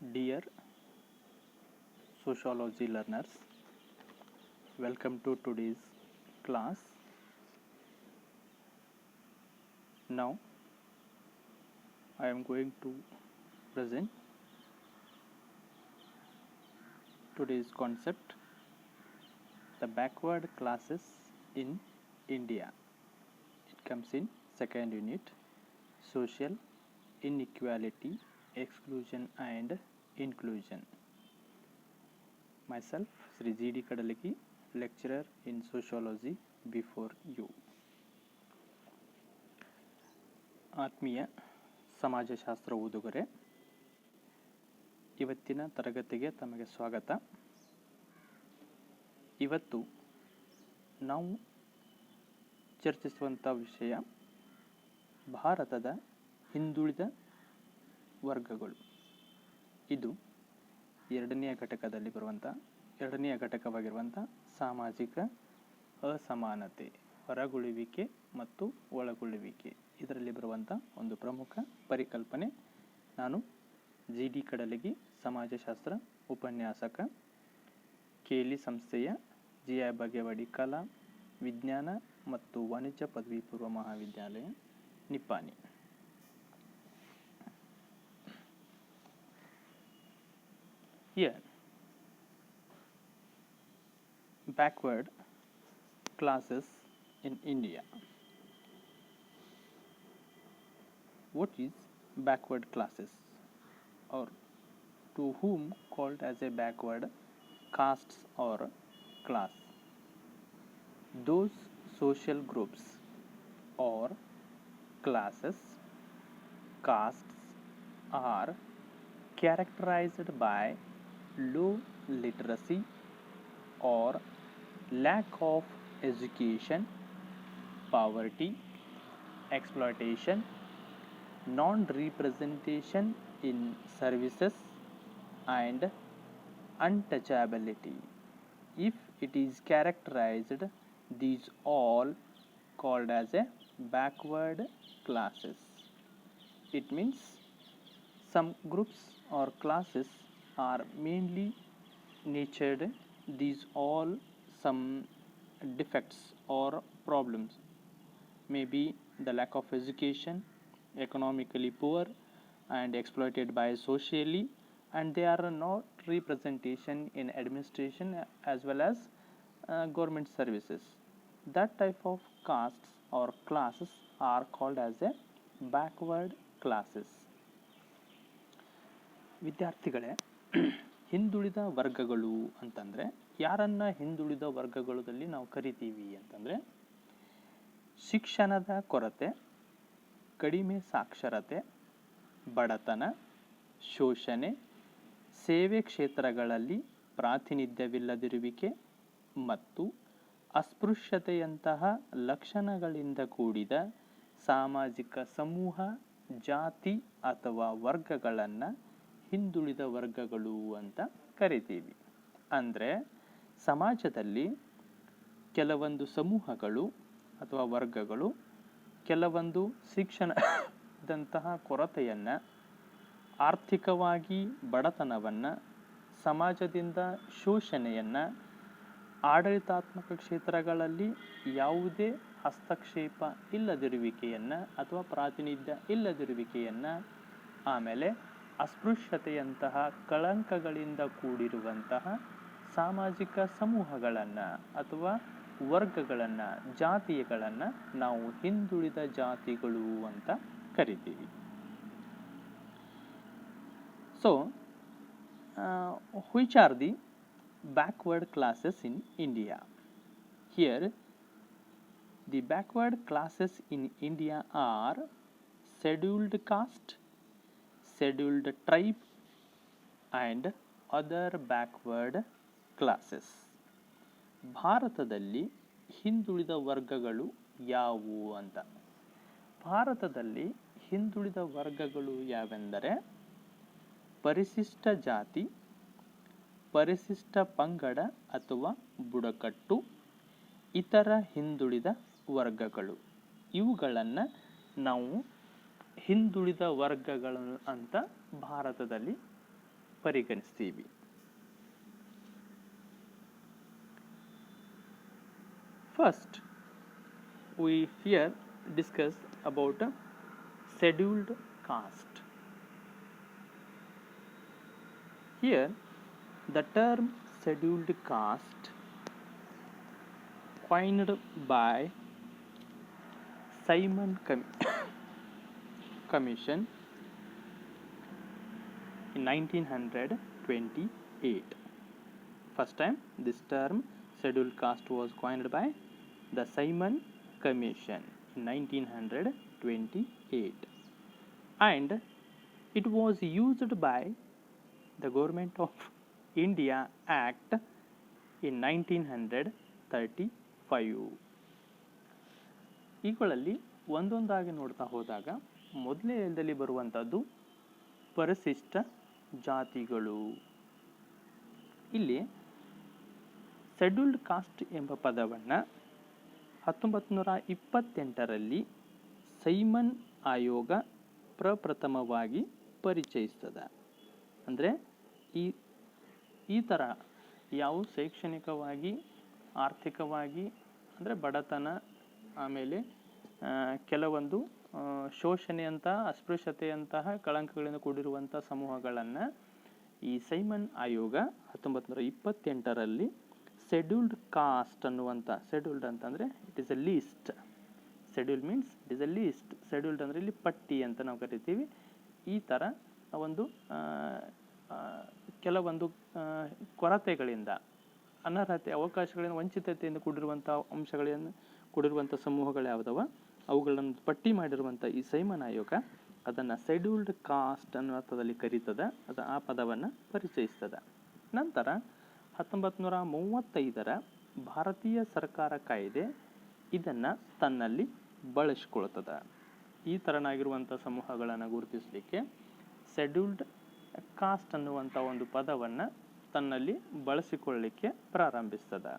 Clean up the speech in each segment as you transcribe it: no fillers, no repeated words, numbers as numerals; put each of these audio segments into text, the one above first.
Dear sociology learners, welcome to today's class. Now I am going to present today's concept, the backward classes in India. It comes in second unit, social inequality, exclusion and inclusion. Myself, Sri G.D. Kadalagi, lecturer in sociology before you. ಆತ್ಮೀಯ ಸಮಾಜಶಾಸ್ತ್ರ ಓದುಗರೆ, ಇವತ್ತಿನ ತರಗತಿಗೆ ತಮಗೆ ಸ್ವಾಗತ. ಇವತ್ತು ನಾವು ಚರ್ಚಿಸುವಂಥ ವಿಷಯ ಭಾರತದ ಹಿಂದುಳಿದ ವರ್ಗಗಳು. ಇದು ಎರಡನೆಯ ಘಟಕವಾಗಿರುವಂಥ ಸಾಮಾಜಿಕ ಅಸಮಾನತೆ, ಹೊರಗುಳುವಿಕೆ ಮತ್ತು ಒಳಗುಳುವಿಕೆ, ಇದರಲ್ಲಿ ಬರುವಂಥ ಒಂದು ಪ್ರಮುಖ ಪರಿಕಲ್ಪನೆ. ನಾನು G.D. ಕಡಲಗಿ, ಸಮಾಜಶಾಸ್ತ್ರ ಉಪನ್ಯಾಸಕ, ಕೇಲಿ ಸಂಸ್ಥೆಯ G.I. ಬಾಗೇವಾಡಿ ಕಲಾ ವಿಜ್ಞಾನ ಮತ್ತು ವಾಣಿಜ್ಯ ಪದವಿ ಪೂರ್ವ ಮಹಾವಿದ್ಯಾಲಯ, Nippani. Here, backward classes in India. What is backward classes, or to whom called as a backward castes or class? Those social groups or classes, castes, are characterized by low literacy or lack of education, poverty, exploitation, non-representation in services, and untouchability. If it is characterized, these all called as a backward classes. It means some groups or classes are mainly nurtured, these all some defects or problems, maybe the lack of education, economically poor and exploited by socially, and they are not representation in administration as well as government services. That type of castes or classes are called as a backward classes. ವಿದ್ಯಾರ್ಥಿಗಳೇ, ಹಿಂದುಳಿದ ವರ್ಗಗಳು ಅಂತಂದರೆ ಯಾರನ್ನ ಹಿಂದುಳಿದ ವರ್ಗಗಳಲ್ಲಿ ನಾವು ಕರಿತೀವಿ ಅಂತಂದರೆ, ಶಿಕ್ಷಣದ ಕೊರತೆ, ಕಡಿಮೆ ಸಾಕ್ಷರತೆ, ಬಡತನ, ಶೋಷಣೆ, ಸೇವೆ ಕ್ಷೇತ್ರಗಳಲ್ಲಿ ಪ್ರಾತಿನಿಧ್ಯವಿಲ್ಲದಿರುವಿಕೆ ಮತ್ತು ಅಸ್ಪೃಶ್ಯತೆಯಂತಹ ಲಕ್ಷಣಗಳಿಂದ ಕೂಡಿದ ಸಾಮಾಜಿಕ ಸಮೂಹ, ಜಾತಿ ಅಥವಾ ವರ್ಗಗಳನ್ನು ಹಿಂದುಳಿದ ವರ್ಗಗಳು ಅಂತ ಕರಿತೀವಿ. ಅಂದರೆ ಸಮಾಜದಲ್ಲಿ ಕೆಲವೊಂದು ಸಮೂಹಗಳು ಅಥವಾ ವರ್ಗಗಳು ಕೆಲವೊಂದು ಶಿಕ್ಷಣದಂತಹ ಕೊರತೆಯನ್ನು, ಆರ್ಥಿಕವಾಗಿ ಬಡತನವನ್ನು, ಸಮಾಜದಿಂದ ಶೋಷಣೆಯನ್ನು, ಆಡಳಿತಾತ್ಮಕ ಕ್ಷೇತ್ರಗಳಲ್ಲಿ ಯಾವುದೇ ಹಸ್ತಕ್ಷೇಪ ಇಲ್ಲದಿರುವಿಕೆಯನ್ನು ಅಥವಾ ಪ್ರಾತಿನಿಧ್ಯ ಇಲ್ಲದಿರುವಿಕೆಯನ್ನು, ಆಮೇಲೆ ಅಸ್ಪೃಶ್ಯತೆಯಂತಹ ಕಳಂಕಗಳಿಂದ ಕೂಡಿರುವಂತಹ ಸಾಮಾಜಿಕ ಸಮೂಹಗಳನ್ನು ಅಥವಾ ವರ್ಗಗಳನ್ನು, ಜಾತಿಗಳನ್ನು ನಾವು ಹಿಂದುಳಿದ ಜಾತಿಗಳು ಅಂತ ಕರಿತೀವಿ. So which are the backward classes in India? Here, the backward classes in India are scheduled caste, scheduled tribe and other backward classes. ಭಾರತದಲ್ಲಿ ಹಿಂದುಳಿದ ವರ್ಗಗಳು ಯಾವುವು ಅಂತ. ಭಾರತದಲ್ಲಿ ಹಿಂದುಳಿದ ವರ್ಗಗಳು ಯಾವೆಂದರೆ ಪರಿಶಿಷ್ಟ ಜಾತಿ, ಪರಿಶಿಷ್ಟ ಪಂಗಡ ಅಥವಾ ಬುಡಕಟ್ಟು, ಇತರ ಹಿಂದುಳಿದ ವರ್ಗಗಳು. ಇವುಗಳನ್ನು ನಾವು ಹಿಂದುಳಿದ ವರ್ಗಗಳು ಅಂತ ಭಾರತದಲ್ಲಿ ಪರಿಗಣಿಸ್ತೀವಿ. First, we here discuss about scheduled caste. Here, the term scheduled caste, coined by Simon Commission in 1928. First time this term scheduled caste was coined by the Simon Commission in 1928, and it was used by the Government of India Act in 1935. ಇವುಗಳಲ್ಲಿ ಒಂದೊಂದಾಗಿ ನೋಡ್ತಾ ಹೋದಾಗ ಮೊದಲನೇದಲ್ಲಿ ಬರುವಂಥದ್ದು ಪರಿಶಿಷ್ಟ ಜಾತಿಗಳು. ಇಲ್ಲಿ scheduled cost ಎಂಬ ಪದವನ್ನು 1928ರಲ್ಲಿ ಸೈಮನ್ ಆಯೋಗ ಪ್ರಪ್ರಥಮವಾಗಿ ಪರಿಚಯಿಸ್ತದೆ. ಅಂದರೆ ಈ ಥರ ಯಾವ ಶೈಕ್ಷಣಿಕವಾಗಿ, ಆರ್ಥಿಕವಾಗಿ ಅಂದರೆ ಬಡತನ, ಆಮೇಲೆ ಕೆಲವೊಂದು ಶೋಷಣೆಯಂತಹ, ಅಸ್ಪೃಶ್ಯತೆಯಂತಹ ಕಳಂಕಗಳಿಂದ ಕೂಡಿರುವಂಥ ಸಮೂಹಗಳನ್ನು ಈ ಸೈಮನ್ ಆಯೋಗ 1928ರಲ್ಲಿ ಶೆಡ್ಯೂಲ್ಡ್ ಕಾಸ್ಟ್ ಅನ್ನುವಂಥ, ಶೆಡ್ಯೂಲ್ಡ್ ಅಂತಂದರೆ it is a list, schedule means it is a list, scheduled ಅಂದರೆ ಇಲ್ಲಿ ಪಟ್ಟಿ ಅಂತ ನಾವು ಕರಿತೀವಿ. ಈ ಥರ ಒಂದು ಕೆಲವೊಂದು ಕೊರತೆಗಳಿಂದ, ಅನರ್ಹತೆ, ಅವಕಾಶಗಳಿಂದ, ವಂಚಿತತೆಯಿಂದ ಕೂಡಿರುವಂಥ ಅಂಶಗಳನ್ನು ಕೂಡಿರುವಂಥ ಸಮೂಹಗಳು ಯಾವುದವ ಅವುಗಳನ್ನು ಪಟ್ಟಿ ಮಾಡಿರುವಂಥ ಈ ಸೈಮನ್ ಆಯೋಗ ಅದನ್ನು ಶೆಡ್ಯೂಲ್ಡ್ ಕಾಸ್ಟ್ ಅನ್ನೋ ಅರ್ಥದಲ್ಲಿ ಕರೀತದೆ. ಆ ಪದವನ್ನು ಪರಿಚಯಿಸ್ತದೆ. ನಂತರ 1935ರ ಭಾರತೀಯ ಸರ್ಕಾರ ಕಾಯ್ದೆ ಇದನ್ನು ತನ್ನಲ್ಲಿ ಬಳಸಿಕೊಳ್ತದೆ. ಈ ಥರನಾಗಿರುವಂಥ ಸಮೂಹಗಳನ್ನು ಗುರುತಿಸಲಿಕ್ಕೆ ಶೆಡ್ಯೂಲ್ಡ್ ಕಾಸ್ಟ್ ಅನ್ನುವಂಥ ಒಂದು ಪದವನ್ನು ತನ್ನಲ್ಲಿ ಬಳಸಿಕೊಳ್ಳಲಿಕ್ಕೆ ಪ್ರಾರಂಭಿಸ್ತದೆ.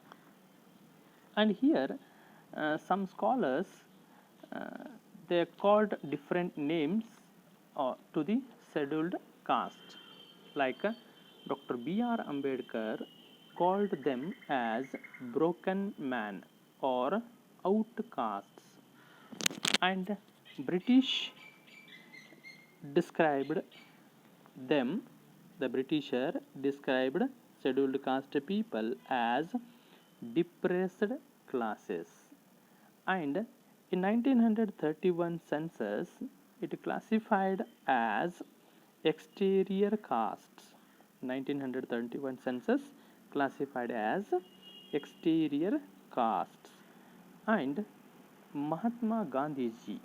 And here some scholars they called different names to the scheduled caste, like Dr. B.R. Ambedkar called them as broken man or outcasts, and British described them, the Britisher described scheduled caste people as depressed classes. And in 1931 census it classified as exterior castes. 1931 census classified as exterior castes. And Mahatma Gandhi ji,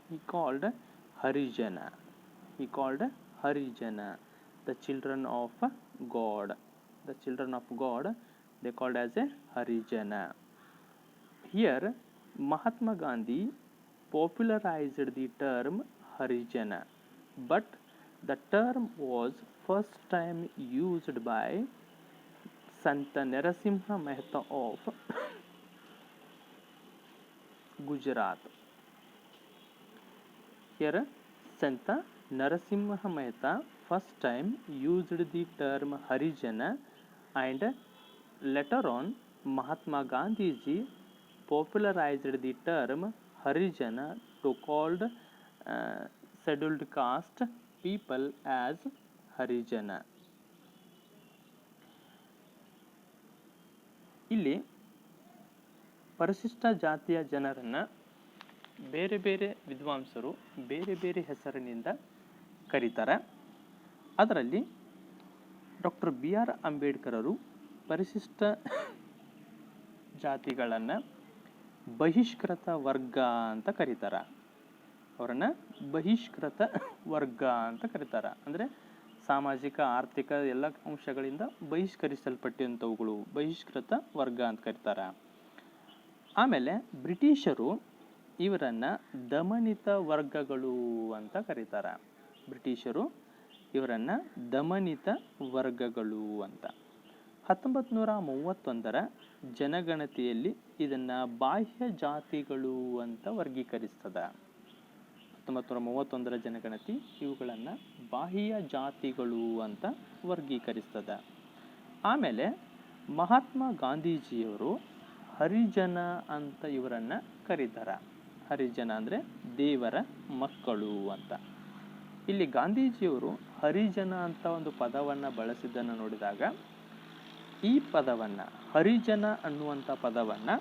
he called Harijana, the children of God, they called as a Harijana. Here Mahatma Gandhi popularized the term Harijana, but the term was first time used by Sant Narasimha Mehta of Gujarat. Here Sant Narasimha Mehta first time used the term Harijana, and later on Mahatma Gandhi ji popularized the term Harijana to called scheduled caste people as Harijana. ಇಲ್ಲಿ ಪರಿಶಿಷ್ಟ ಜಾತಿಯ ಜನರನ್ನು ಬೇರೆ ಬೇರೆ ವಿದ್ವಾಂಸರು ಬೇರೆ ಬೇರೆ ಹೆಸರಿನಿಂದ ಕರೀತಾರೆ. ಅದರಲ್ಲಿ ಡಾಕ್ಟರ್ B.R. ಅಂಬೇಡ್ಕರರು ಪರಿಶಿಷ್ಟ ಜಾತಿಗಳನ್ನು ಬಹಿಷ್ಕೃತ ವರ್ಗ ಅಂತ ಕರೀತಾರೆ. ಅವರನ್ನು ಬಹಿಷ್ಕೃತ ವರ್ಗ ಅಂತ ಕರೀತಾರೆ. ಅಂದರೆ ಸಾಮಾಜಿಕ, ಆರ್ಥಿಕ ಎಲ್ಲ ಅಂಶಗಳಿಂದ ಬಹಿಷ್ಕರಿಸಲ್ಪಟ್ಟಂಥವುಗಳು ಬಹಿಷ್ಕೃತ ವರ್ಗ ಅಂತ ಕರೀತಾರೆ. ಆಮೇಲೆ ಬ್ರಿಟಿಷರು ಇವರನ್ನು ದಮನಿತ ವರ್ಗಗಳು ಅಂತ ಕರೀತಾರೆ. ಬ್ರಿಟಿಷರು ಇವರನ್ನು ದಮನಿತ ವರ್ಗಗಳು ಅಂತ. 1931ರ ಜನಗಣತಿಯಲ್ಲಿ ಇದನ್ನು ಬಾಹ್ಯ ಜಾತಿಗಳು ಅಂತ ವರ್ಗೀಕರಿಸ್ತದೆ. 1931 ಜನಗಣತಿ ಇವುಗಳನ್ನು ಬಾಹ್ಯ ಜಾತಿಗಳು ಅಂತ ವರ್ಗೀಕರಿಸ್ತದೆ. ಆಮೇಲೆ ಮಹಾತ್ಮ ಗಾಂಧೀಜಿಯವರು ಹರಿಜನ ಅಂತ ಇವರನ್ನು ಕರೀತಾರೆ. ಹರಿಜನ ಅಂದರೆ ದೇವರ ಮಕ್ಕಳು ಅಂತ. ಇಲ್ಲಿ ಗಾಂಧೀಜಿಯವರು ಹರಿಜನ ಅಂತ ಒಂದು ಪದವನ್ನು ಬಳಸಿದ್ದನ್ನು ನೋಡಿದಾಗ ಈ ಪದವನ್ನು, ಹರಿಜನ ಅನ್ನುವಂಥ ಪದವನ್ನು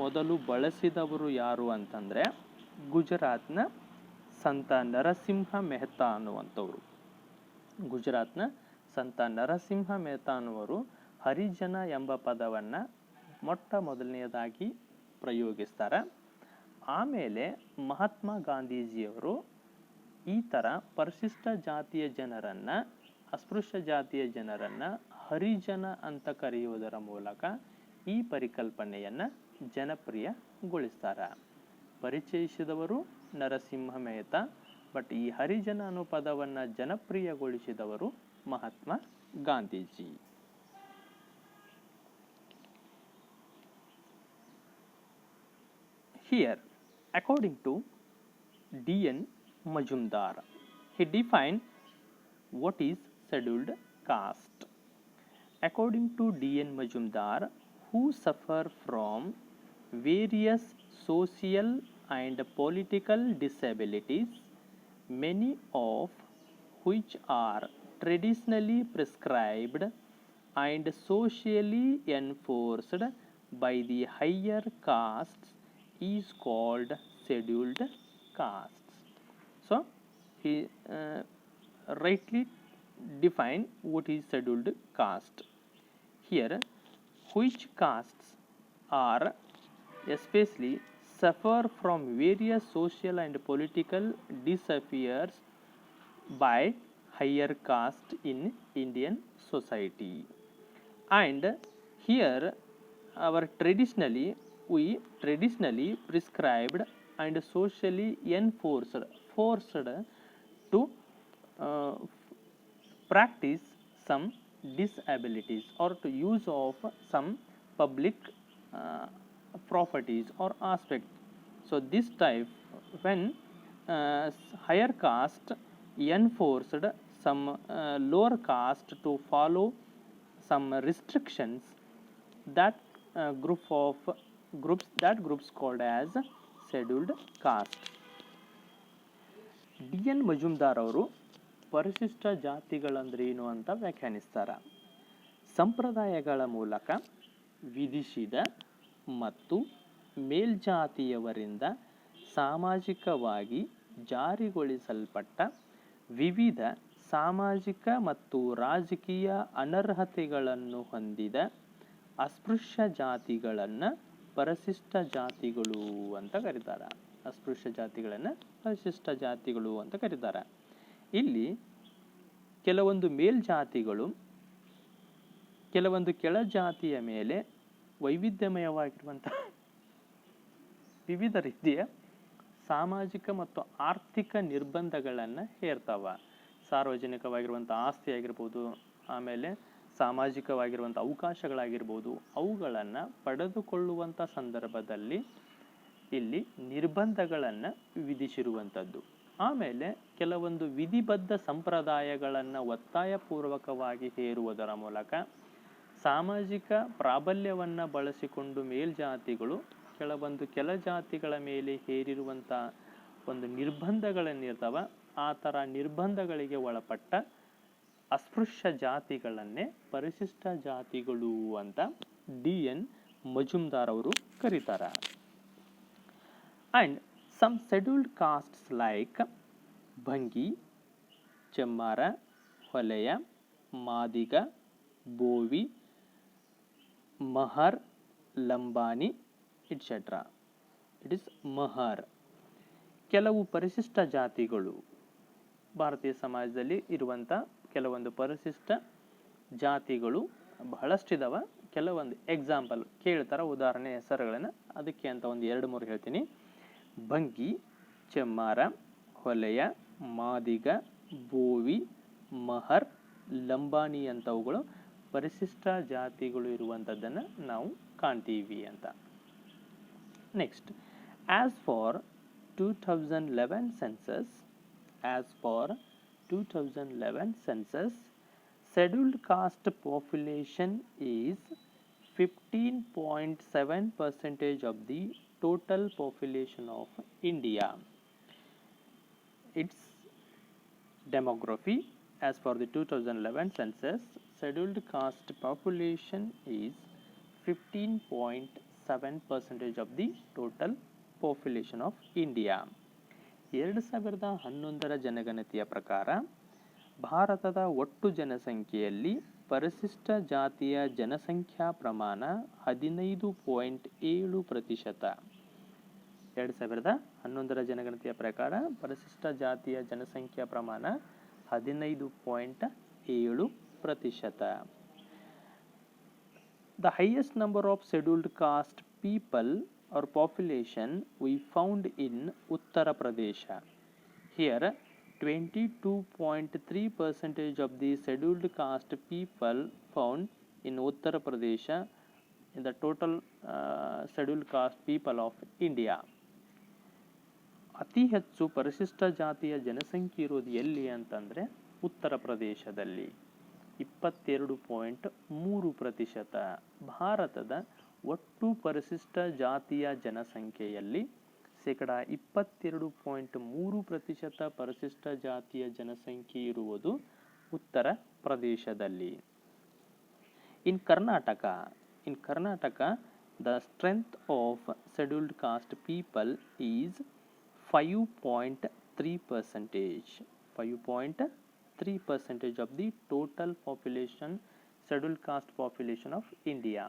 ಮೊದಲು ಬಳಸಿದವರು ಯಾರು ಅಂತಂದರೆ ಗುಜರಾತ್ನ ಸಂತ ನರಸಿಂಹ ಮೆಹ್ತಾ ಅನ್ನುವಂಥವ್ರು. ಗುಜರಾತ್ನ ಸಂತ ನರಸಿಂಹ ಮೆಹ್ತಾ ಅನ್ನುವರು ಹರಿಜನ ಎಂಬ ಪದವನ್ನು ಮೊದಲನೆಯದಾಗಿ ಪ್ರಯೋಗಿಸ್ತಾರೆ. ಆಮೇಲೆ ಮಹಾತ್ಮ ಗಾಂಧೀಜಿಯವರು ಈ ಥರ ಪರಿಶಿಷ್ಟ ಜಾತಿಯ ಜನರನ್ನು, ಅಸ್ಪೃಶ್ಯ ಜಾತಿಯ ಜನರನ್ನು ಹರಿಜನ ಅಂತ ಕರೆಯುವುದರ ಮೂಲಕ ಈ ಪರಿಕಲ್ಪನೆಯನ್ನು ಜನಪ್ರಿಯಗೊಳಿಸ್ತಾರೆ. ಪರಿಚಯಿಸಿದವರು ನರಸಿಂಹ ಮೆಹ್ತಾ, ಬಟ್ ಈ ಹರಿಜನ ಅನ್ನೋ ಪದವನ್ನು ಜನಪ್ರಿಯಗೊಳಿಸಿದವರು Mahatma Gandhiji. Here, according to D.N. Majumdar, he defined what is scheduled caste. According to D.N. Majumdar, who suffer from various social and political disabilities, many of which are traditionally prescribed and socially enforced by the higher castes, is called scheduled castes. So he rightly defined what is scheduled caste. Here, which castes are especially suffer from various social and political disappears by higher caste in Indian society. And here we traditionally prescribed and socially forced to practice some disabilities or to use of some public properties or aspects. So this type, when higher caste enforced some lower caste to follow some restrictions, that groups called as scheduled caste. D.N. Majumdar ಅವರು ಪರಿಶಿಷ್ಟ ಜಾತಿಗಳಂದ್ರೇನು ಅಂತ ವ್ಯಾಖ್ಯಾನಿಸ್ತಾರೆ. ಸಂಪ್ರದಾಯಗಳ ಮೂಲಕ ವಿಧಿಸಿದ ಮತ್ತು ಮೇಲ್ಜಾತಿಯವರಿಂದ ಸಾಮಾಜಿಕವಾಗಿ ಜಾರಿಗೊಳಿಸಲ್ಪಟ್ಟ ವಿವಿಧ ಸಾಮಾಜಿಕ ಮತ್ತು ರಾಜಕೀಯ ಅನರ್ಹತೆಗಳನ್ನು ಹೊಂದಿದ ಅಸ್ಪೃಶ್ಯ ಜಾತಿಗಳನ್ನು ಪರಿಶಿಷ್ಟ ಜಾತಿಗಳು ಅಂತ ಕರೀತಾರೆ. ಅಸ್ಪೃಶ್ಯ ಜಾತಿಗಳನ್ನು ಪರಿಶಿಷ್ಟ ಜಾತಿಗಳು ಅಂತ ಕರೀತಾರೆ. ಇಲ್ಲಿ ಕೆಲವೊಂದು ಮೇಲ್ಜಾತಿಗಳು ಕೆಲವೊಂದು ಕೆಳಜಾತಿಯ ಮೇಲೆ ವೈವಿಧ್ಯಮಯವಾಗಿರುವಂಥ ವಿವಿಧ ರೀತಿಯ ಸಾಮಾಜಿಕ ಮತ್ತು ಆರ್ಥಿಕ ನಿರ್ಬಂಧಗಳನ್ನು ಹೇರ್ತಾವ. ಸಾರ್ವಜನಿಕವಾಗಿರುವಂಥ ಆಸ್ತಿ ಆಗಿರ್ಬೋದು, ಆಮೇಲೆ ಸಾಮಾಜಿಕವಾಗಿರುವಂಥ ಅವಕಾಶಗಳಾಗಿರ್ಬೋದು, ಅವುಗಳನ್ನು ಪಡೆದುಕೊಳ್ಳುವಂಥ ಸಂದರ್ಭದಲ್ಲಿ ಇಲ್ಲಿ ನಿರ್ಬಂಧಗಳನ್ನು ವಿಧಿಸಿರುವಂಥದ್ದು. ಆಮೇಲೆ ಕೆಲವೊಂದು ವಿಧಿಬದ್ಧ ಸಂಪ್ರದಾಯಗಳನ್ನು ಒತ್ತಾಯಪೂರ್ವಕವಾಗಿ ಹೇರುವುದರ ಮೂಲಕ ಸಾಮಾಜಿಕ ಪ್ರಾಬಲ್ಯವನ್ನು ಬಳಸಿಕೊಂಡು ಮೇಲ್ಜಾತಿಗಳು ಕೆಲವೊಂದು ಕೆಳಜಾತಿಗಳ ಮೇಲೆ ಹೇರಿರುವಂಥ ಒಂದು ನಿರ್ಬಂಧಗಳನ್ನಿರ್ತಾವ. ಆ ಥರ ನಿರ್ಬಂಧಗಳಿಗೆ ಒಳಪಟ್ಟ ಅಸ್ಪೃಶ್ಯ ಜಾತಿಗಳನ್ನೇ ಪರಿಶಿಷ್ಟ ಜಾತಿಗಳು ಅಂತ D.N. ಮಜುಮ್ದಾರ್ ಅವರು ಕರೀತಾರೆ. And some scheduled castes like Bhangi, Chemmara, Holeya, Madiga, Bovi, Mahar, Lambani etcetera. It is Mahar. ಕೆಲವು ಪರಿಶಿಷ್ಟ ಜಾತಿಗಳು, ಭಾರತೀಯ ಸಮಾಜದಲ್ಲಿ ಇರುವಂಥ ಕೆಲವೊಂದು ಪರಿಶಿಷ್ಟ ಜಾತಿಗಳು ಬಹಳಷ್ಟಿದಾವ. ಕೆಲವೊಂದು ಎಕ್ಸಾಂಪಲ್ ಕೇಳ್ತಾರ, ಉದಾಹರಣೆ ಹೆಸರುಗಳನ್ನು, ಅದಕ್ಕೆ ಅಂತ ಒಂದು 2-3 ಹೇಳ್ತೀನಿ. ಭಂಗಿ, ಚೆಮ್ಮಾರ, ಹೊಲೆಯ, ಮಾದಿಗ, ಬೋವಿ, ಮಹರ್, ಲಂಬಾನಿ ಅಂತವುಗಳು ಪರಿಶಿಷ್ಟ ಜಾತಿಗಳು ಇರುವಂಥದ್ದನ್ನು ನಾವು ಕಾಣ್ತೀವಿ ಅಂತ. Next, as for 2011 census, as per 2011 census, scheduled caste population is 15.7% of the total population of India. Its demography, as per the 2011 census, scheduled caste population is 15.7% of the total population of India. 2011 ಜನಗಣತಿಯ ಪ್ರಕಾರ ಭಾರತದ ಒಟ್ಟು ಜನಸಂಖ್ಯೆಯಲ್ಲಿ ಪರಿಶಿಷ್ಟ ಜಾತಿಯ ಜನಸಂಖ್ಯಾ ಪ್ರಮಾಣ 15.7%. 2011 ಜನಗಣತಿಯ ಪ್ರಕಾರ ಪರಿಶಿಷ್ಟ ಜಾತಿಯ ಜನಸಂಖ್ಯಾ ಪ್ರಮಾಣ 15.7%. The highest number of scheduled caste people or population we found in Uttar Pradesh. Here 22.3% of the scheduled caste people found in Uttar Pradesh in the total scheduled caste people of India. ಅತಿ ಹೆಚ್ಚು ಪರಿಶಿಷ್ಟ ಜಾತಿಯ ಜನಸಂಖ್ಯೆ ಇರೋದು ಎಲ್ಲಿ ಅಂತಂದರೆ ಉತ್ತರ ಪ್ರದೇಶದಲ್ಲಿ 22.3%. ಭಾರತದ ಒಟ್ಟು ಪರಿಶಿಷ್ಟ ಜಾತಿಯ ಜನಸಂಖ್ಯೆಯಲ್ಲಿ 22.3% ಪರಿಶಿಷ್ಟ ಜಾತಿಯ ಜನಸಂಖ್ಯೆ ಇರುವುದು ಉತ್ತರ ಪ್ರದೇಶದಲ್ಲಿ. In Karnataka, the strength of scheduled caste people is 5.3%. 5.3% of the total population, scheduled caste population of India.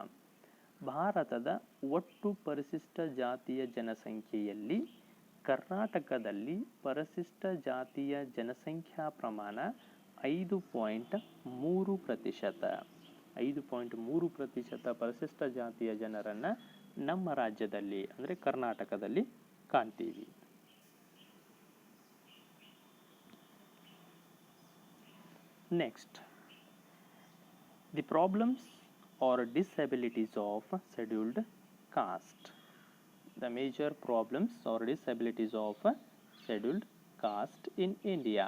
ಭಾರತದ ಒಟ್ಟು ಪರಿಶಿಷ್ಟ ಜಾತಿಯ ಜನಸಂಖ್ಯೆಯಲ್ಲಿ ಕರ್ನಾಟಕದಲ್ಲಿ ಪರಿಶಿಷ್ಟ ಜಾತಿಯ ಜನಸಂಖ್ಯಾ ಪ್ರಮಾಣ 5.3%. 5.3% ಪರಿಶಿಷ್ಟ ಜಾತಿಯ ಜನರನ್ನು ನಮ್ಮ ರಾಜ್ಯದಲ್ಲಿ ಅಂದರೆ ಕರ್ನಾಟಕದಲ್ಲಿ ಕಾಣ್ತೀವಿ. Next, the problems or disabilities of scheduled caste. The major problems or disabilities of scheduled caste in India.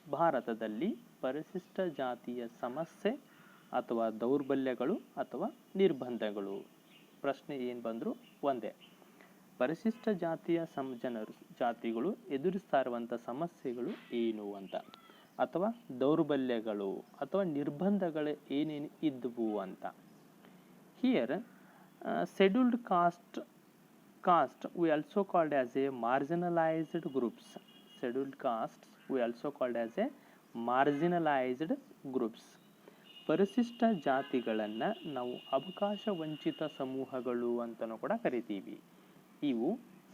ಭಾರತದಲ್ಲಿ ಪರಿಶಿಷ್ಟ ಜಾತಿಯ ಸಮಸ್ಯೆ ಅಥವಾ ದೌರ್ಬಲ್ಯಗಳು ಅಥವಾ ನಿರ್ಬಂಧಗಳು. ಪ್ರಶ್ನೆ ಏನು ಬಂದರೂ ಒಂದೇ. ಪರಿಶಿಷ್ಟ ಜಾತಿಯ ಜಾತಿಗಳು ಎದುರಿಸ್ತಾ ಇರುವಂಥ ಸಮಸ್ಯೆಗಳು ಏನು ಅಂತ, ಅಥವಾ ದೌರ್ಬಲ್ಯಗಳು ಅಥವಾ ನಿರ್ಬಂಧಗಳು ಏನೇನು ಇದ್ದವು ಅಂತ. Here scheduled caste we also called as a marginalized groups. Scheduled castes we also called as a marginalized groups. ಪರಿಶಿಷ್ಟ ಜಾತಿಗಳನ್ನು ನಾವು ಅವಕಾಶ ವಂಚಿತ ಸಮೂಹಗಳು ಅಂತಲೂ ಕೂಡ ಕರಿತೀವಿ. ಇವು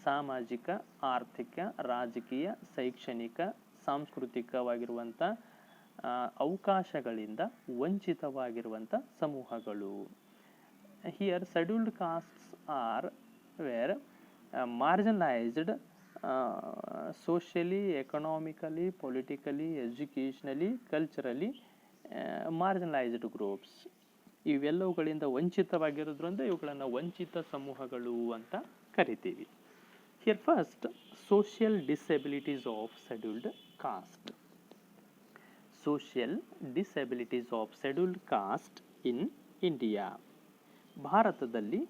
ಸಾಮಾಜಿಕ, ಆರ್ಥಿಕ, ರಾಜಕೀಯ, ಶೈಕ್ಷಣಿಕ, ಸಾಂಸ್ಕೃತಿಕವಾಗಿರುವಂಥ ಅವಕಾಶಗಳಿಂದ ವಂಚಿತವಾಗಿರುವಂಥ ಸಮೂಹಗಳು. Here scheduled castes are where marginalized socially, economically, politically, educationally, culturally marginalized groups. ಇವೆಲ್ಲವುಗಳಿಂದ ವಂಚಿತವಾಗಿರೋದ್ರಿಂದ ಇವುಗಳನ್ನು ವಂಚಿತ ಸಮೂಹಗಳು ಅಂತ ಕರಿತೀವಿ. Here first, social disabilities of scheduled caste. Social disabilities of scheduled caste in India. ಭಾರತದಲ್ಲಿ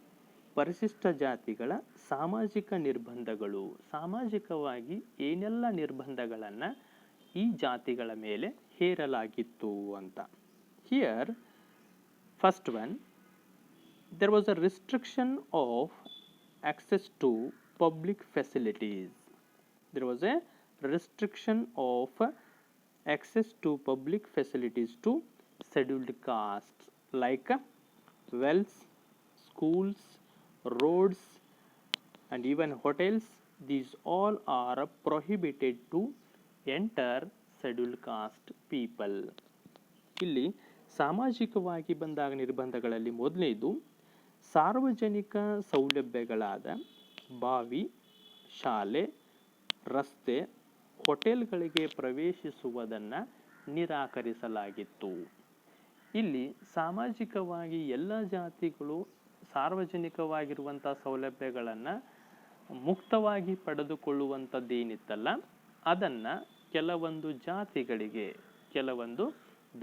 ಪರಿಶಿಷ್ಟ ಜಾತಿಗಳ ಸಾಮಾಜಿಕ ನಿರ್ಬಂಧಗಳು. ಸಾಮಾಜಿಕವಾಗಿ ಏನೆಲ್ಲ ನಿರ್ಬಂಧಗಳನ್ನು ಈ ಜಾತಿಗಳ ಮೇಲೆ ಹೇರಲಾಗಿತ್ತು ಅಂತ. Here first one, there was a restriction of access to public facilities. There was a restriction of access to public facilities to scheduled castes like wells, schools, roads and even hotels. These all are prohibited to enter scheduled caste people. ಇಲ್ಲಿ ಸಾಮಾಜಿಕವಾಗಿ ಬಂದಾಗ ನಿರ್ಬಂಧಗಳಲ್ಲಿ ಮೊದಲನೇದು ಸಾರ್ವಜನಿಕ ಸೌಲಭ್ಯಗಳಾದ ಬಾವಿ, ಶಾಲೆ, ರಸ್ತೆ, ಹೋಟೆಲ್ಗಳಿಗೆ ಪ್ರವೇಶಿಸುವುದನ್ನು ನಿರಾಕರಿಸಲಾಗಿತ್ತು. ಇಲ್ಲಿ ಸಾಮಾಜಿಕವಾಗಿ ಎಲ್ಲ ಜಾತಿಗಳು ಸಾರ್ವಜನಿಕವಾಗಿರುವಂಥ ಸೌಲಭ್ಯಗಳನ್ನು ಮುಕ್ತವಾಗಿ ಪಡೆದುಕೊಳ್ಳುವಂಥದ್ದೇನಿತ್ತಲ್ಲ ಅದನ್ನು ಕೆಲವೊಂದು ಜಾತಿಗಳಿಗೆ, ಕೆಲವೊಂದು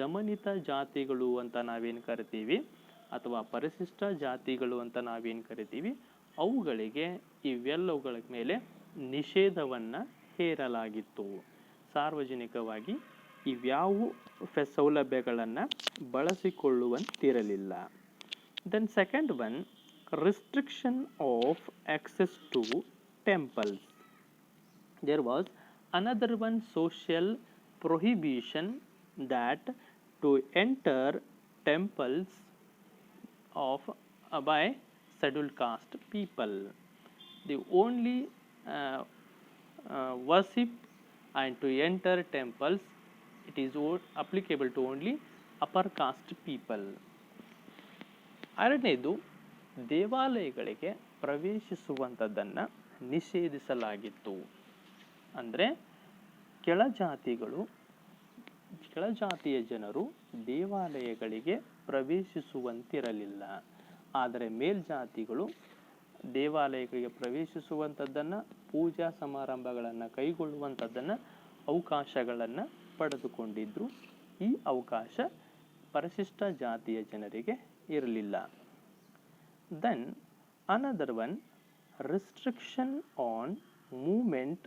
ದಮನಿತ ಜಾತಿಗಳು ಅಂತ ನಾವೇನು ಕರಿತೀವಿ ಅಥವಾ ಪರಿಶಿಷ್ಟ ಜಾತಿಗಳು ಅಂತ ನಾವೇನು ಕರಿತೀವಿ, ಅವುಗಳಿಗೆ ಇವೆಲ್ಲವುಗಳ ಮೇಲೆ ನಿಷೇಧವನ್ನು ಹೇರಲಾಗಿತ್ತು. ಸಾರ್ವಜನಿಕವಾಗಿ ಇವ್ಯಾವು ಸೌಲಭ್ಯಗಳನ್ನು ಬಳಸಿಕೊಳ್ಳುವಂತಿರಲಿಲ್ಲ. Then second one, restriction of access to temples. There was another one social prohibition that to enter temples of by scheduled caste people, the only worship and to enter temples, it is applicable to only upper caste people. ಎರಡನೇದು, ದೇವಾಲಯಗಳಿಗೆ ಪ್ರವೇಶಿಸುವಂಥದ್ದನ್ನು ನಿಷೇಧಿಸಲಾಗಿತ್ತು. ಅಂದರೆ ಕೆಳಜಾತಿಯ ಜನರು ದೇವಾಲಯಗಳಿಗೆ ಪ್ರವೇಶಿಸುವಂತಿರಲಿಲ್ಲ. ಆದರೆ ಮೇಲ್ಜಾತಿಗಳು ದೇವಾಲಯಗಳಿಗೆ ಪ್ರವೇಶಿಸುವಂಥದ್ದನ್ನು, ಪೂಜಾ ಸಮಾರಂಭಗಳನ್ನು ಕೈಗೊಳ್ಳುವಂಥದ್ದನ್ನು, ಅವಕಾಶಗಳನ್ನು ಪಡೆದುಕೊಂಡಿದ್ರು. ಈ ಅವಕಾಶ ಪರಿಶಿಷ್ಟ ಜಾತಿಯ ಜನರಿಗೆ ಇರಲಿಲ್ಲ. Then another one, restriction on movement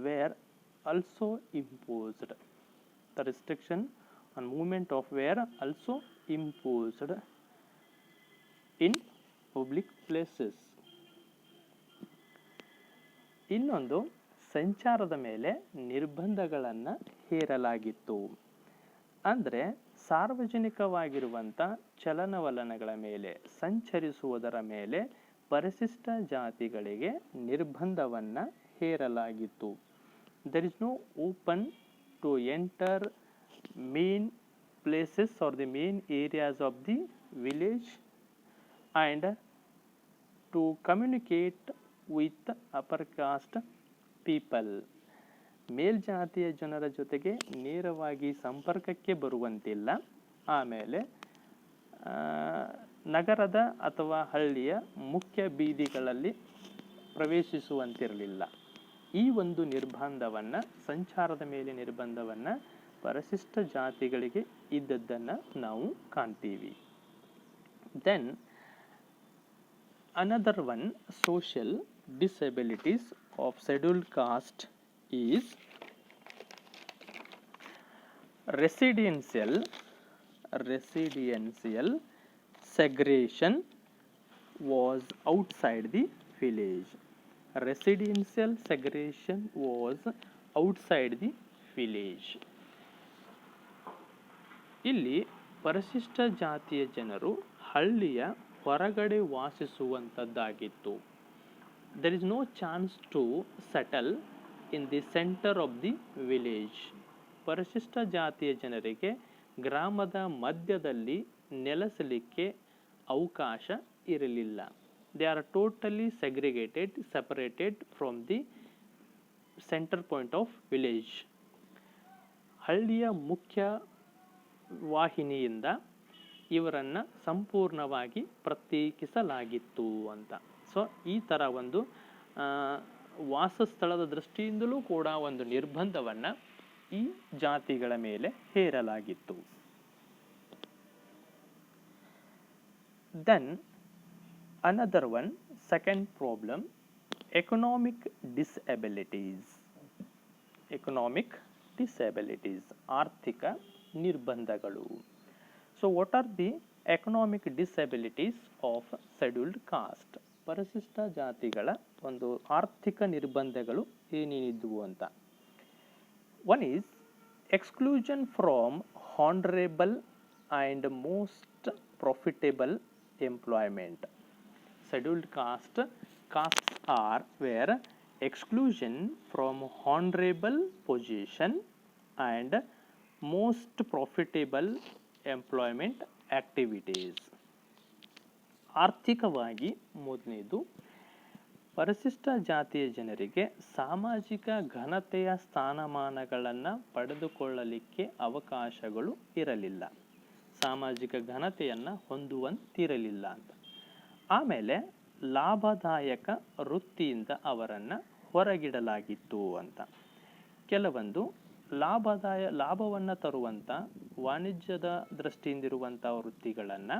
were also imposed. The restriction on movement of were also imposed in public places. ಇನ್ನೊಂದು, ಸಂಚಾರದ ಮೇಲೆ ನಿರ್ಬಂಧಗಳನ್ನು ಹೇರಲಾಗಿತ್ತು. ಅಂದರೆ ಸಾರ್ವಜನಿಕವಾಗಿರುವಂಥ ಚಲನವಲನಗಳ ಮೇಲೆ, ಸಂಚರಿಸುವುದರ ಮೇಲೆ ಪರಿಶಿಷ್ಟ ಜಾತಿಗಳಿಗೆ ನಿರ್ಬಂಧವನ್ನು ಹೇರಲಾಗಿತ್ತು. There is no open to enter main places or the main areas of the village and to communicate with upper caste people. ಮೇಲ್ಜಾತಿಯ ಜನರ ಜೊತೆಗೆ ನೇರವಾಗಿ ಸಂಪರ್ಕಕ್ಕೆ ಬರುವಂತಿಲ್ಲ. ಆಮೇಲೆ ನಗರದ ಅಥವಾ ಹಳ್ಳಿಯ ಮುಖ್ಯ ಬೀದಿಗಳಲ್ಲಿ ಪ್ರವೇಶಿಸುವಂತಿರಲಿಲ್ಲ. ಈ ಒಂದು ನಿರ್ಬಂಧವನ್ನು, ಸಂಚಾರದ ಮೇಲೆ ನಿರ್ಬಂಧವನ್ನು ಪರಿಶಿಷ್ಟ ಜಾತಿಗಳಿಗೆ ಇದ್ದದ್ದನ್ನು ನಾವು ಕಾಣ್ತೀವಿ. Then another one, social disabilities of scheduled caste is residential segregation was outside the village. Residential segregation was outside the village. ಇಲ್ಲಿ ಪರಿಶಿಷ್ಟ ಜಾತಿಯ ಜನರು ಹಳ್ಳಿಯ ಹೊರಗಡೆ ವಾಸಿಸುವಂಥದ್ದಾಗಿತ್ತು. There is no chance to settle in the center of the village. ಪರಿಶಿಷ್ಟ ಜಾತಿಯ ಜನರಿಗೆ ಗ್ರಾಮದ ಮಧ್ಯದಲ್ಲಿ ನೆಲೆಸಲಿಕ್ಕೆ ಅವಕಾಶ ಇರಲಿಲ್ಲ. They are totally separated from the center point of village. ಹಳ್ಳಿಯ ಮುಖ್ಯ ವಾಹಿನಿಯಿಂದ ಇವರನ್ನು ಸಂಪೂರ್ಣವಾಗಿ ಪ್ರತ್ಯೇಕಿಸಲಾಗಿತ್ತು ಅಂತ. ಸೊ ಈ ಥರ ಒಂದು ವಾಸಸ್ಥಳದ ದೃಷ್ಟಿಯಿಂದಲೂ ಕೂಡ ಒಂದು ನಿರ್ಬಂಧವನ್ನು ಈ ಜಾತಿಗಳ ಮೇಲೆ ಹೇರಲಾಗಿತ್ತು. Then another one, second problem, economic disabilities. ಆರ್ಥಿಕ ನಿರ್ಬಂಧಗಳು. So what are the economic disabilities of scheduled caste? ಪರಿಶಿಷ್ಟ ಜಾತಿಗಳ ಒಂದು ಆರ್ಥಿಕ ನಿರ್ಬಂಧಗಳು ಏನೇನಿದ್ವು ಅಂತ. One is exclusion from honourable and most profitable employment. Scheduled castes are where exclusion from honorable position and most profitable employment activities. ಆರ್ಥಿಕವಾಗಿ ಮೊದಲನೇದು, ಪರಿಶಿಷ್ಟ ಜಾತಿಯ ಜನರಿಗೆ ಸಾಮಾಜಿಕ ಘನತೆಯ ಸ್ಥಾನಮಾನಗಳನ್ನು ಪಡೆದುಕೊಳ್ಳಲಿಕ್ಕೆ ಅವಕಾಶಗಳು ಇರಲಿಲ್ಲ, ಸಾಮಾಜಿಕ ಘನತೆಯನ್ನು ಹೊಂದುವಂತಿರಲಿಲ್ಲ ಅಂತ. ಆಮೇಲೆ ಲಾಭದಾಯಕ ವೃತ್ತಿಯಿಂದ ಅವರನ್ನು ಹೊರಗಿಡಲಾಗಿತ್ತು ಅಂತ. ಕೆಲವೊಂದು ಲಾಭವನ್ನು ತರುವಂಥ ವಾಣಿಜ್ಯದ ದೃಷ್ಟಿಯಿಂದಿರುವಂಥ ವೃತ್ತಿಗಳನ್ನು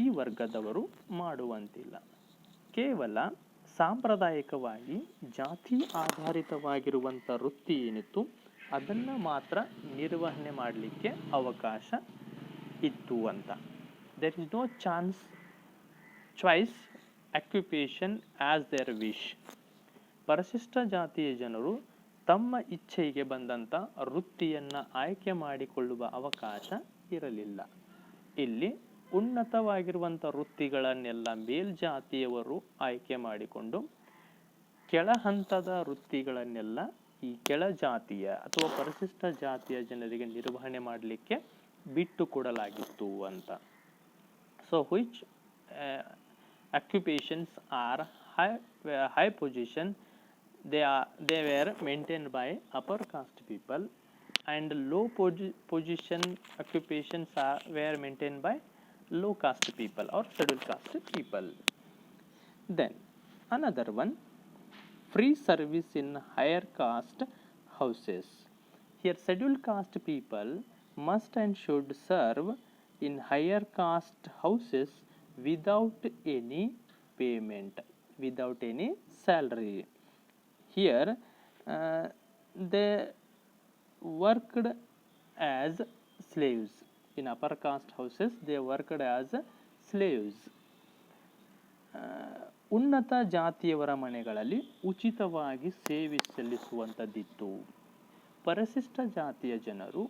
ಈ ವರ್ಗದವರು ಮಾಡುವಂತಿಲ್ಲ. ಕೇವಲ ಸಾಂಪ್ರದಾಯಿಕವಾಗಿ ಜಾತಿ ಆಧಾರಿತವಾಗಿರುವಂಥ ವೃತ್ತಿ ಏನಿತ್ತು ಅದನ್ನು ಮಾತ್ರ ನಿರ್ವಹಣೆ ಮಾಡಲಿಕ್ಕೆ ಅವಕಾಶ ಇತ್ತು ಅಂತ. There is no choice occupation as their wish. ಪರಿಶಿಷ್ಟ ಜಾತಿಯ ಜನರು ತಮ್ಮ ಇಚ್ಛೆಗೆ ಬಂದಂಥ ವೃತ್ತಿಯನ್ನು ಆಯ್ಕೆ ಮಾಡಿಕೊಳ್ಳುವ ಅವಕಾಶ ಇರಲಿಲ್ಲ. ಇಲ್ಲಿ ಉನ್ನತವಾಗಿರುವಂಥ ವೃತ್ತಿಗಳನ್ನೆಲ್ಲ ಮೇಲ್ಜಾತಿಯವರು ಆಯ್ಕೆ ಮಾಡಿಕೊಂಡು ಕೆಳ ಹಂತದ ವೃತ್ತಿಗಳನ್ನೆಲ್ಲ ಈ ಕೆಳ ಜಾತಿಯ ಅಥವಾ ಪರಿಶಿಷ್ಟ ಜಾತಿಯ ಜನರಿಗೆ ನಿರ್ವಹಣೆ ಮಾಡಲಿಕ್ಕೆ ಬಿಟ್ಟು ಕೊಡಲಾಗಿತ್ತು ಅಂತ. So which occupations are high position, they were maintained by upper caste people, and low position occupations were maintained by low caste people or scheduled caste people. Then another one, free service in higher caste houses. Here scheduled caste people must and should serve in higher caste houses without any payment, without any salary. Here they worked as slaves. In upper caste houses they worked as slaves. ಉನ್ನತ ಜಾತಿಯವರ ಮನೆಗಳಲ್ಲಿ ಉಚಿತವಾಗಿ ಸೇವೆ ಸಲ್ಲಿಸುವಂಥದ್ದಿತ್ತು. ಪರಿಶಿಷ್ಟ ಜಾತಿಯ ಜನರು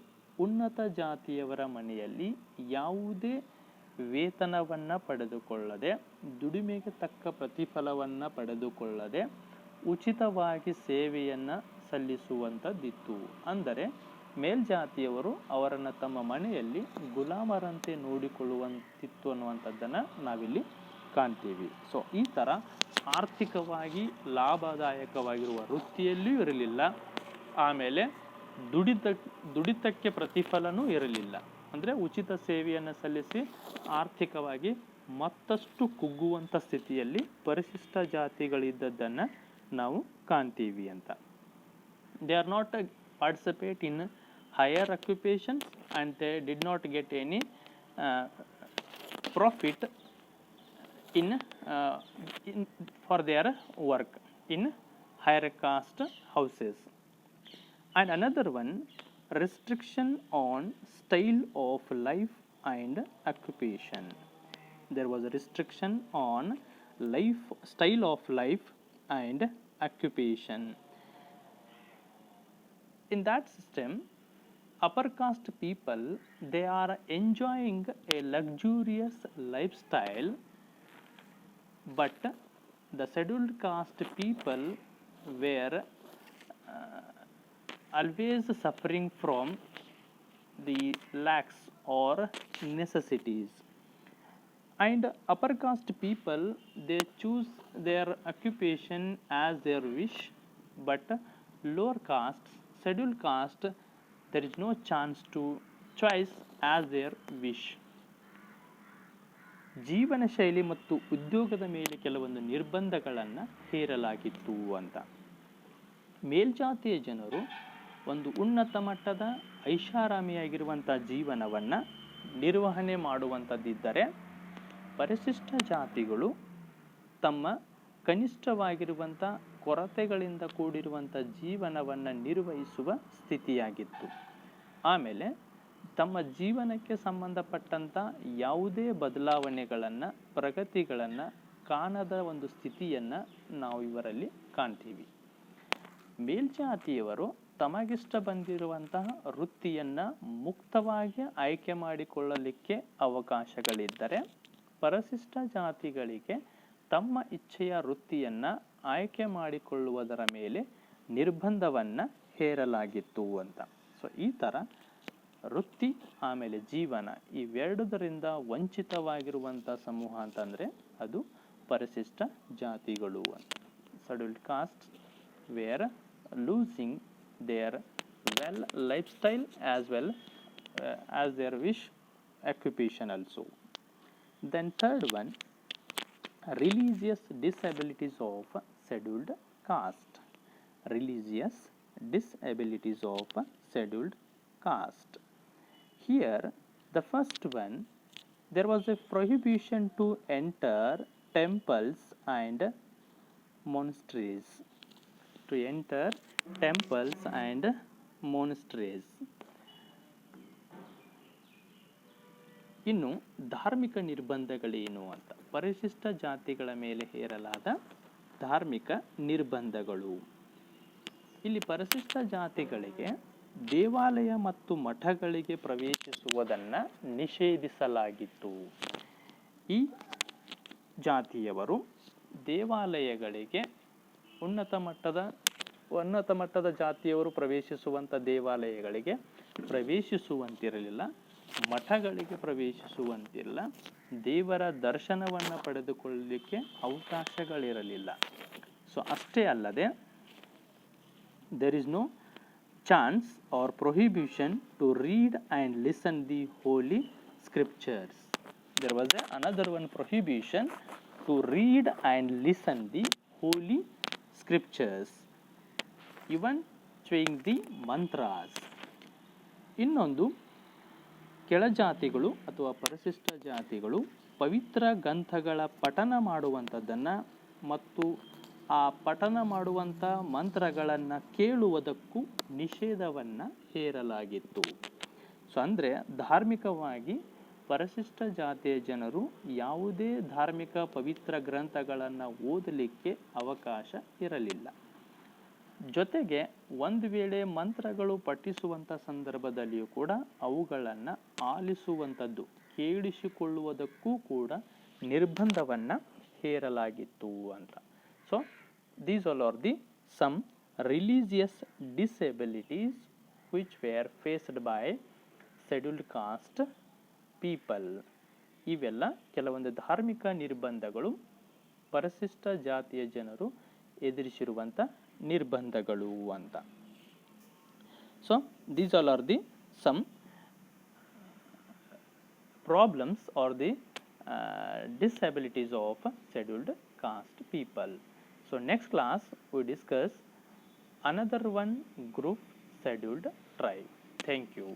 ಉನ್ನತ ಜಾತಿಯವರ ಮನೆಯಲ್ಲಿ ಯಾವುದೇ ವೇತನವನ್ನು ಪಡೆದುಕೊಳ್ಳದೆ, ದುಡಿಮೆಗೆ ತಕ್ಕ ಪ್ರತಿಫಲವನ್ನು ಪಡೆದುಕೊಳ್ಳದೆ ಉಚಿತವಾಗಿ ಸೇವೆಯನ್ನು ಸಲ್ಲಿಸುವಂಥದ್ದಿತ್ತು. ಅಂದರೆ ಮೇಲ್ಜಾತಿಯವರು ಅವರನ್ನು ತಮ್ಮ ಮನೆಯಲ್ಲಿ ಗುಲಾಮರಂತೆ ನೋಡಿಕೊಳ್ಳುವಂತಿತ್ತು ಅನ್ನುವಂಥದ್ದನ್ನು ನಾವಿಲ್ಲಿ ಕಾಣ್ತೀವಿ. ಸೊ ಈ ಥರ ಆರ್ಥಿಕವಾಗಿ ಲಾಭದಾಯಕವಾಗಿರುವ ವೃತ್ತಿಯಲ್ಲಿಯೂ ಇರಲಿಲ್ಲ, ಆಮೇಲೆ ದುಡಿತಕ್ಕೆ ಪ್ರತಿಫಲನೂ ಇರಲಿಲ್ಲ. ಅಂದರೆ ಉಚಿತ ಸೇವೆಯನ್ನು ಸಲ್ಲಿಸಿ ಆರ್ಥಿಕವಾಗಿ ಮತ್ತಷ್ಟು ಕುಗ್ಗುವಂಥ ಸ್ಥಿತಿಯಲ್ಲಿ ಪರಿಶಿಷ್ಟ ಜಾತಿಗಳಿದ್ದದ್ದನ್ನು ನಾವು ಕಾಣ್ತೀವಿ ಅಂತ. They are not participate in higher occupations and they did not get any profit in for their work in higher caste houses. And another one, restriction on style of life and occupation. There was a restriction on style of life and occupation. In that system, upper caste people, they are enjoying a luxurious lifestyle, but the scheduled caste people were always suffering from the lacks or necessities. And upper caste people, they choose their occupation as their wish, but lower caste, scheduled caste, there is no chance to choice as their wish. ಜೀವನ ಶೈಲಿ ಮತ್ತು ಉದ್ಯೋಗದ ಮೇಲೆ ಕೆಲವೊಂದು ನಿರ್ಬಂಧಗಳನ್ನು ಹೇರಲಾಗಿತ್ತು ಅಂತ. ಮೇಲ್ಜಾತಿಯ ಜನರು ಒಂದು ಉನ್ನತ ಮಟ್ಟದ ಐಷಾರಾಮಿಯಾಗಿರುವಂಥ ಜೀವನವನ್ನು ನಿರ್ವಹಣೆ ಮಾಡುವಂಥದ್ದಿದ್ದರೆ, ಪರಿಶಿಷ್ಟ ಜಾತಿಗಳು ತಮ್ಮ ಕನಿಷ್ಠವಾಗಿರುವಂಥ ಕೊರತೆಗಳಿಂದ ಕೂಡಿರುವಂಥ ಜೀವನವನ್ನು ನಿರ್ವಹಿಸುವ ಸ್ಥಿತಿಯಾಗಿತ್ತು. ಆಮೇಲೆ ತಮ್ಮ ಜೀವನಕ್ಕೆ ಸಂಬಂಧಪಟ್ಟಂಥ ಯಾವುದೇ ಬದಲಾವಣೆಗಳನ್ನು, ಪ್ರಗತಿಗಳನ್ನು ಕಾಣದ ಒಂದು ಸ್ಥಿತಿಯನ್ನು ನಾವು ಇವರಲ್ಲಿ ಕಾಣ್ತೀವಿ. ಮೇಲ್ಜಾತಿಯವರು ತಮಗಿಷ್ಟ ಬಂದಿರುವಂತಹ ವೃತ್ತಿಯನ್ನು ಮುಕ್ತವಾಗಿ ಆಯ್ಕೆ ಮಾಡಿಕೊಳ್ಳಲಿಕ್ಕೆ ಅವಕಾಶಗಳಿದ್ದರೆ, ಪರಿಶಿಷ್ಟ ಜಾತಿಗಳಿಗೆ ತಮ್ಮ ಇಚ್ಛೆಯ ವೃತ್ತಿಯನ್ನು ಆಯ್ಕೆ ಮಾಡಿಕೊಳ್ಳುವುದರ ಮೇಲೆ ನಿರ್ಬಂಧವನ್ನು ಹೇರಲಾಗಿತ್ತು ಅಂತ. ಸೊ ಈ ಥರ ವೃತ್ತಿ ಆಮೇಲೆ ಜೀವನ ಇವೆರಡರಿಂದ ವಂಚಿತವಾಗಿರುವಂಥ ಸಮೂಹ ಅಂತಂದರೆ ಅದು ಪರಿಶಿಷ್ಟ ಜಾತಿಗಳು ಅಂತ. Scheduled caste were losing their well lifestyle as well as their wish occupation also. Then third one, religious disabilities of scheduled caste. Religious disabilities of scheduled caste. Here, the first one, there was a prohibition to enter temples and monasteries. To enter temples and monasteries. ಇನ್ನು ಧಾರ್ಮಿಕ ನಿರ್ಬಂಧಗಳೇನು ಅಂತ, ಪರಿಶಿಷ್ಟ ಜಾತಿಗಳ ಮೇಲೆ ಹೇರಲಾದ ಧಾರ್ಮಿಕ ನಿರ್ಬಂಧಗಳು. ಇಲ್ಲಿ ಪರಿಶಿಷ್ಟ ಜಾತಿಗಳಿಗೆ ದೇವಾಲಯ ಮತ್ತು ಮಠಗಳಿಗೆ ಪ್ರವೇಶಿಸುವುದನ್ನು ನಿಷೇಧಿಸಲಾಗಿತ್ತು. ಈ ಜಾತಿಯವರು ದೇವಾಲಯಗಳಿಗೆ ಉನ್ನತ ಮಟ್ಟದ ಜಾತಿಯವರು ಪ್ರವೇಶಿಸುವಂಥ ದೇವಾಲಯಗಳಿಗೆ ಪ್ರವೇಶಿಸುವಂತಿರಲಿಲ್ಲ, ಮಠಗಳಿಗೆ ಪ್ರವೇಶಿಸುವಂತಿಲ್ಲ, ದೇವರ ದರ್ಶನವನ್ನು ಪಡೆದುಕೊಳ್ಳಲಿಕ್ಕೆ ಅವಕಾಶಗಳಿರಲಿಲ್ಲ. ಸೊ ಅಷ್ಟೇ ಅಲ್ಲದೆ there is no chance or prohibition to read and listen the holy scriptures. There was another one prohibition to read and listen the holy scriptures, even saying the mantras. ಇನ್ನೊಂದು, ಕೆಳಜಾತಿಗಳು ಅಥವಾ ಪರಿಶಿಷ್ಟ ಜಾತಿಗಳು ಪವಿತ್ರ ಗ್ರಂಥಗಳ ಪಠನ ಮಾಡುವಂಥದ್ದನ್ನು ಮತ್ತು ಆ ಪಠನ ಮಾಡುವಂಥ ಮಂತ್ರಗಳನ್ನು ಕೇಳುವುದಕ್ಕೂ ನಿಷೇಧವನ್ನು ಹೇರಲಾಗಿತ್ತು. ಸೊ ಅಂದರೆ ಧಾರ್ಮಿಕವಾಗಿ ಪರಿಶಿಷ್ಟ ಜಾತಿಯ ಜನರು ಯಾವುದೇ ಧಾರ್ಮಿಕ ಪವಿತ್ರ ಗ್ರಂಥಗಳನ್ನು ಓದಲಿಕ್ಕೆ ಅವಕಾಶ ಇರಲಿಲ್ಲ. ಜೊತೆಗೆ ಒಂದು ವೇಳೆ ಮಂತ್ರಗಳು ಪಠಿಸುವಂಥ ಸಂದರ್ಭದಲ್ಲಿಯೂ ಕೂಡ ಅವುಗಳನ್ನು ಆಲಿಸುವಂಥದ್ದು, ಕೇಳಿಸಿಕೊಳ್ಳುವುದಕ್ಕೂ ಕೂಡ ನಿರ್ಬಂಧವನ್ನು ಹೇರಲಾಗಿತ್ತು ಅಂತ. So these all are the some religious disabilities which were faced by scheduled caste people. ಇವೆಲ್ಲ ಕೆಲವೊಂದು ಧಾರ್ಮಿಕ ನಿರ್ಬಂಧಗಳು, ಪರಿಶಿಷ್ಟ ಜಾತಿಯ ಜನರು ಎದುರಿಸಿರುವಂಥ ನಿರ್ಬಂಧಗಳು ಅಂತ. So these all are the some problems or the disabilities of scheduled caste people. So next class we discuss another one group, scheduled tribe. Thank you.